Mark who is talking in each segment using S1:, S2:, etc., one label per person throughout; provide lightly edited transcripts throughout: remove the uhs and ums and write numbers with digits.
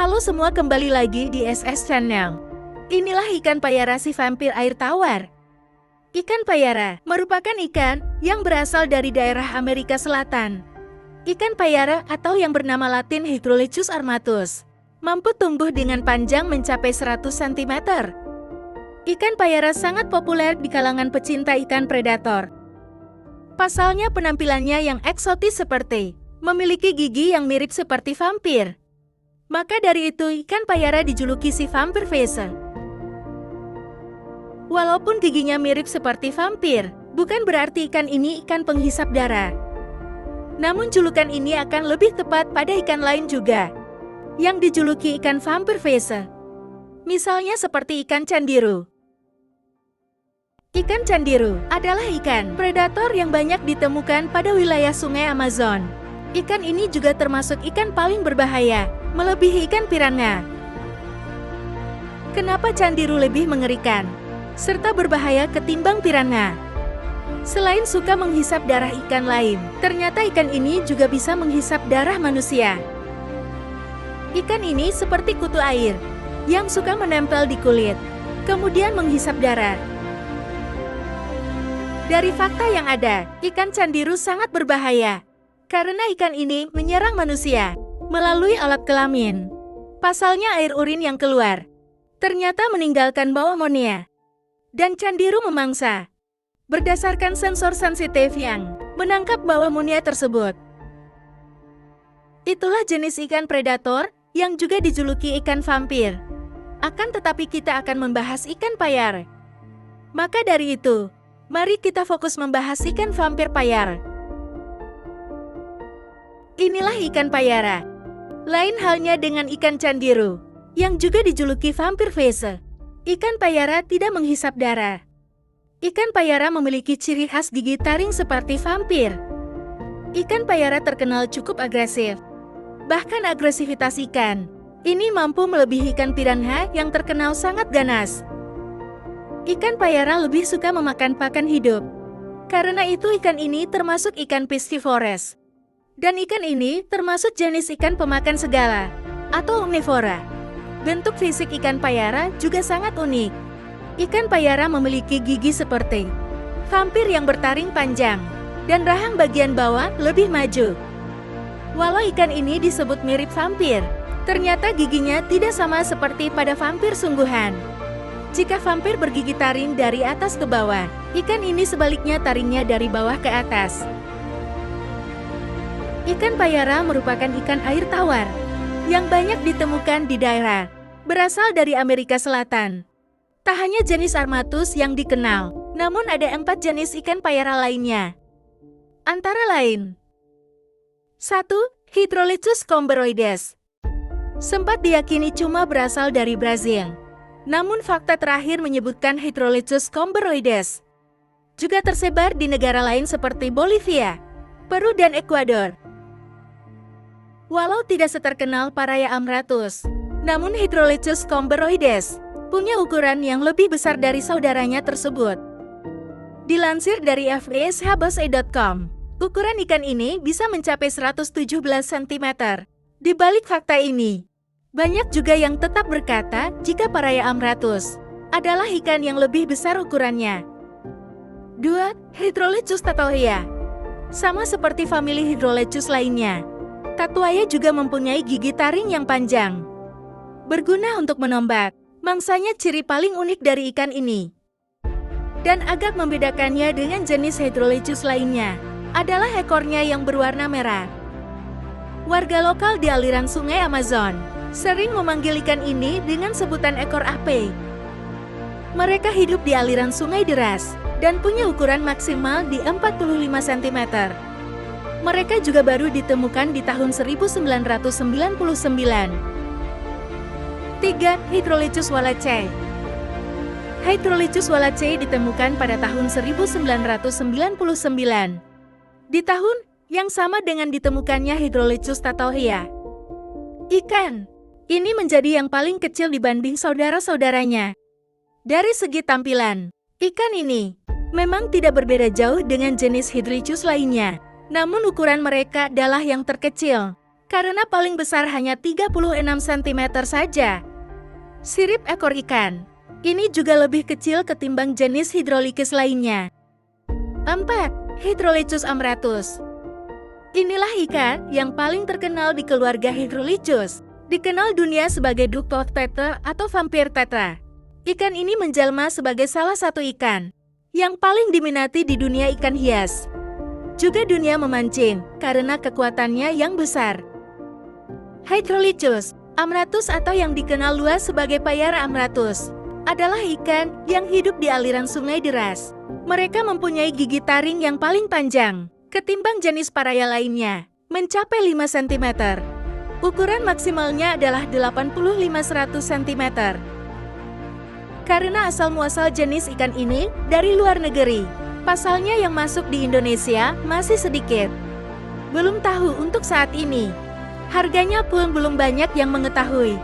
S1: Halo semua, kembali lagi di SS Channel. Inilah ikan payara si vampir air tawar. Ikan payara merupakan ikan yang berasal dari daerah Amerika Selatan. Ikan payara atau yang bernama latin Hydrolechus armatus mampu tumbuh dengan panjang mencapai 100 cm. Ikan payara sangat populer di kalangan pecinta ikan predator. Pasalnya penampilannya yang eksotis seperti memiliki gigi yang mirip seperti vampir. Maka dari itu ikan payara dijuluki si vampir face. Walaupun giginya mirip seperti vampir, bukan berarti ikan ini ikan penghisap darah. Namun julukan ini akan lebih tepat pada ikan lain juga, yang dijuluki ikan vampir face. Misalnya seperti ikan candiru. Ikan candiru adalah ikan predator yang banyak ditemukan pada wilayah sungai Amazon. Ikan ini juga termasuk ikan paling berbahaya, melebihi ikan piranha. Kenapa candiru lebih mengerikan serta berbahaya ketimbang piranha? Selain suka menghisap darah ikan lain, ternyata ikan ini juga bisa menghisap darah manusia. Ikan ini seperti kutu air yang suka menempel di kulit, kemudian menghisap darah. Dari fakta yang ada, ikan candiru sangat berbahaya karena ikan ini menyerang manusia melalui alat kelamin. Pasalnya air urin yang keluar ternyata meninggalkan bau amonia. Dan candiru memangsa berdasarkan sensor sensitif yang menangkap bau amonia tersebut. Itulah jenis ikan predator yang juga dijuluki ikan vampir. Akan tetapi kita akan membahas ikan payar. Maka dari itu, mari kita fokus membahas ikan vampir payar. Inilah ikan payara. Lain halnya dengan ikan candiru, yang juga dijuluki vampir face. Ikan payara tidak menghisap darah. Ikan payara memiliki ciri khas gigi taring seperti vampir. Ikan payara terkenal cukup agresif. Bahkan agresivitas ikan ini mampu melebihi ikan piranha yang terkenal sangat ganas. Ikan payara lebih suka memakan pakan hidup. Karena itu ikan ini termasuk ikan piscivorous. Dan ikan ini termasuk jenis ikan pemakan segala, atau omnivora. Bentuk fisik ikan payara juga sangat unik. Ikan payara memiliki gigi seperti vampir yang bertaring panjang, dan rahang bagian bawah lebih maju. Walau ikan ini disebut mirip vampir, ternyata giginya tidak sama seperti pada vampir sungguhan. Jika vampir bergigi taring dari atas ke bawah, ikan ini sebaliknya taringnya dari bawah ke atas. Ikan payara merupakan ikan air tawar yang banyak ditemukan di daerah berasal dari Amerika Selatan. Tak hanya jenis armatus yang dikenal, namun ada 4 jenis ikan payara lainnya. Antara lain: 1. Hydrolechus comberoides. Sempat diyakini cuma berasal dari Brazil. Namun fakta terakhir menyebutkan Hydrolechus comberoides juga tersebar di negara lain seperti Bolivia, Peru, dan Ekuador. Walau tidak seterkenal Paraea amratus, namun Hydrolechus comberoides punya ukuran yang lebih besar dari saudaranya tersebut. Dilansir dari fishbase.com, ukuran ikan ini bisa mencapai 117 cm. Di balik fakta ini, banyak juga yang tetap berkata jika Paraea amratus adalah ikan yang lebih besar ukurannya. 2. Hydrolechus tatuaea. Sama seperti famili Hydrolechus lainnya, tatuaea juga mempunyai gigi taring yang panjang, berguna untuk menombak mangsanya. Ciri paling unik dari ikan ini, dan agak membedakannya dengan jenis Hydrolechus lainnya, adalah ekornya yang berwarna merah. Warga lokal di aliran sungai Amazon sering memanggil ikan ini dengan sebutan ekor ape. Mereka hidup di aliran sungai deras dan punya ukuran maksimal di 45 cm. Mereka juga baru ditemukan di tahun 1999. 3. Hydrolechus wallacei. Hydrolechus wallacei ditemukan pada tahun 1999. Di tahun yang sama dengan ditemukannya Hydrolechus tatuaea. Ikan ini menjadi yang paling kecil dibanding saudara-saudaranya. Dari segi tampilan, ikan ini memang tidak berbeda jauh dengan jenis Hydrolechus lainnya. Namun ukuran mereka adalah yang terkecil, karena paling besar hanya 36 cm saja. Sirip ekor ikan. Ini juga lebih kecil ketimbang jenis Hydrolycus lainnya. 4. Hydrolycus amratus. Inilah ikan yang paling terkenal di keluarga Hydrolycus. Dikenal dunia sebagai duckpot tetra atau vampir tetra. Ikan ini menjelma sebagai salah satu ikan yang paling diminati di dunia ikan hias. Juga dunia memancing karena kekuatannya yang besar. Hydrolycus amratus atau yang dikenal luas sebagai Payara amratus adalah ikan yang hidup di aliran sungai deras. Mereka mempunyai gigi taring yang paling panjang ketimbang jenis paraya lainnya, mencapai 5 cm. Ukuran maksimalnya adalah 85-100 cm. Karena asal-muasal jenis ikan ini dari luar negeri, pasalnya yang masuk di Indonesia masih sedikit. Belum tahu untuk saat ini. Harganya pun belum banyak yang mengetahui.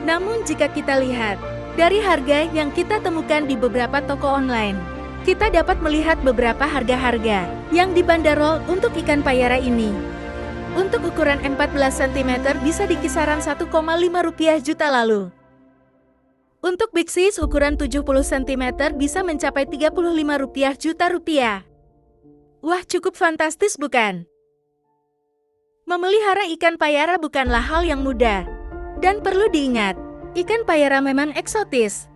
S1: Namun jika kita lihat dari harga yang kita temukan di beberapa toko online, kita dapat melihat beberapa harga-harga yang dibanderol untuk ikan payara ini. Untuk ukuran 14 cm bisa di kisaran 1,5 juta lalu. Untuk big size ukuran 70 cm bisa mencapai 35 juta rupiah. Wah, cukup fantastis bukan? Memelihara ikan payara bukanlah hal yang mudah. Dan perlu diingat, ikan payara memang eksotis.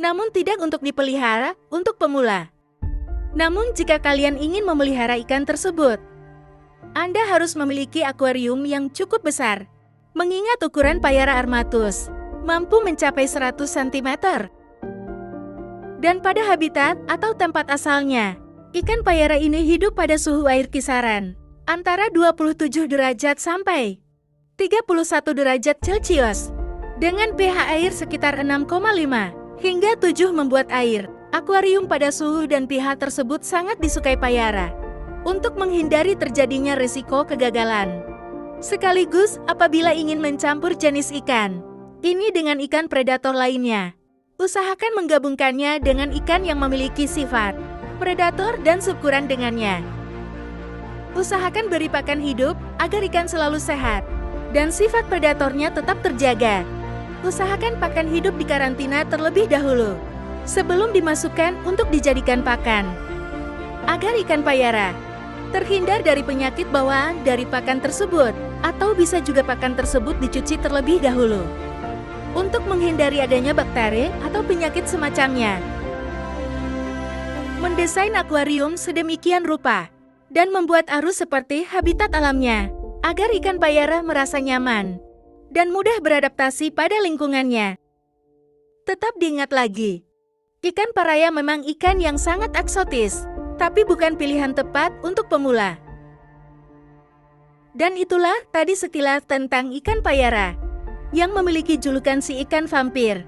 S1: Namun tidak untuk dipelihara untuk pemula. Namun jika kalian ingin memelihara ikan tersebut, Anda harus memiliki akuarium yang cukup besar. Mengingat ukuran Payara amratus mampu mencapai 100 cm. Dan pada habitat atau tempat asalnya, ikan payara ini hidup pada suhu air kisaran antara 27 derajat sampai 31 derajat Celcius. Dengan pH air sekitar 6,5 hingga 7 membuat akuarium pada suhu dan pH tersebut sangat disukai payara. Untuk menghindari terjadinya risiko kegagalan. Sekaligus apabila ingin mencampur jenis ikan ini dengan ikan predator lainnya, usahakan menggabungkannya dengan ikan yang memiliki sifat predator dan subkuran dengannya. Usahakan beri pakan hidup agar ikan selalu sehat dan sifat predatornya tetap terjaga. Usahakan pakan hidup dikarantina terlebih dahulu sebelum dimasukkan untuk dijadikan pakan. Agar ikan payara terhindar dari penyakit bawaan dari pakan tersebut, atau bisa juga pakan tersebut dicuci terlebih dahulu untuk menghindari adanya bakteri atau penyakit semacamnya. Mendesain akuarium sedemikian rupa dan membuat arus seperti habitat alamnya agar ikan payara merasa nyaman dan mudah beradaptasi pada lingkungannya. Tetap diingat lagi, ikan paraya memang ikan yang sangat eksotis, tapi bukan pilihan tepat untuk pemula. Dan itulah tadi sekilas tentang ikan payara yang memiliki julukan si ikan vampir.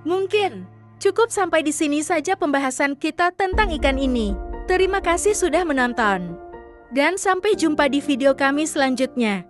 S1: Mungkin cukup sampai di sini saja pembahasan kita tentang ikan ini. Terima kasih sudah menonton. Dan sampai jumpa di video kami selanjutnya.